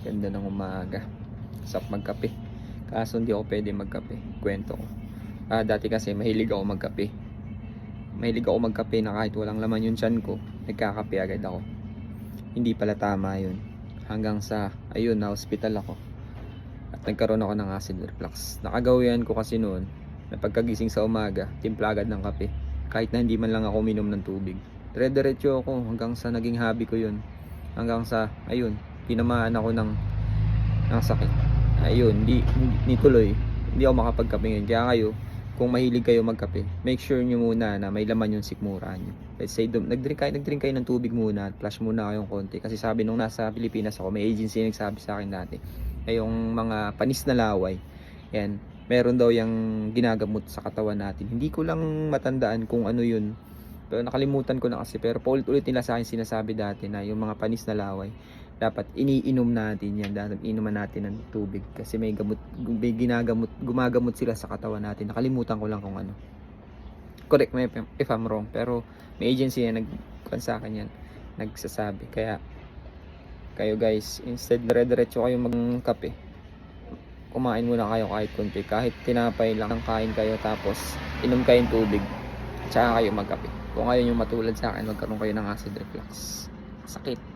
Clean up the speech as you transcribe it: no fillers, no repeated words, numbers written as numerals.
Ganda ng umaga. Sarap magkape. Kaso hindi ako pwede magkape. Kwento ko. Dati kasi mahilig ako magkape. Mahilig ako magkape na kahit walang laman yung tiyan ko, nagkakape agad ako. Hindi pala tama yun. Hanggang sa, ayun, na hospital ako. At nagkaroon ako ng acid reflux. Nakagawian ko kasi noon, na pagkagising sa umaga, timpla agad ng kape. Kahit na hindi man lang ako minom ng tubig. Dire-diretso ako hanggang sa naging hobby ko yun. Hanggang sa, ayun, tinamaan ako ng sakit. Ayun, hindi tuloy. Hindi ako makapagkape ngayon. Kaya kayo, kung mahilig kayo magkape, make sure nyo muna na may laman yung sikmura nyo. Let's say, nagdrink kayo ng tubig muna at flush muna kayong konti. Kasi sabi nung nasa Pilipinas ako, may agency na nagsabi sa akin dati, ay yung mga panis na laway, yan, meron daw yung ginagamot sa katawan natin. Hindi ko lang matandaan kung ano yun. Pero nakalimutan ko na kasi. Pero paulit-ulit nila sa akin sinasabi dati na yung mga panis na laway, dapat iniinom natin yan. Dapat inuman natin ng tubig. Kasi may gumagamot sila sa katawan natin. Nakalimutan ko lang kung ano. Correct me if I'm wrong. Pero may agency na nagkuhan sa akin yan. Nagsasabi. Kaya kayo guys, instead dire-diretso kayo magkape, kumain muna kayo kahit konti. Kahit tinapay lang, kain kayo tapos inom kayong tubig. Tsaka kayo magkape. Kung ayaw nyo matulad sa akin, magkaroon kayo ng acid reflux. Sakit.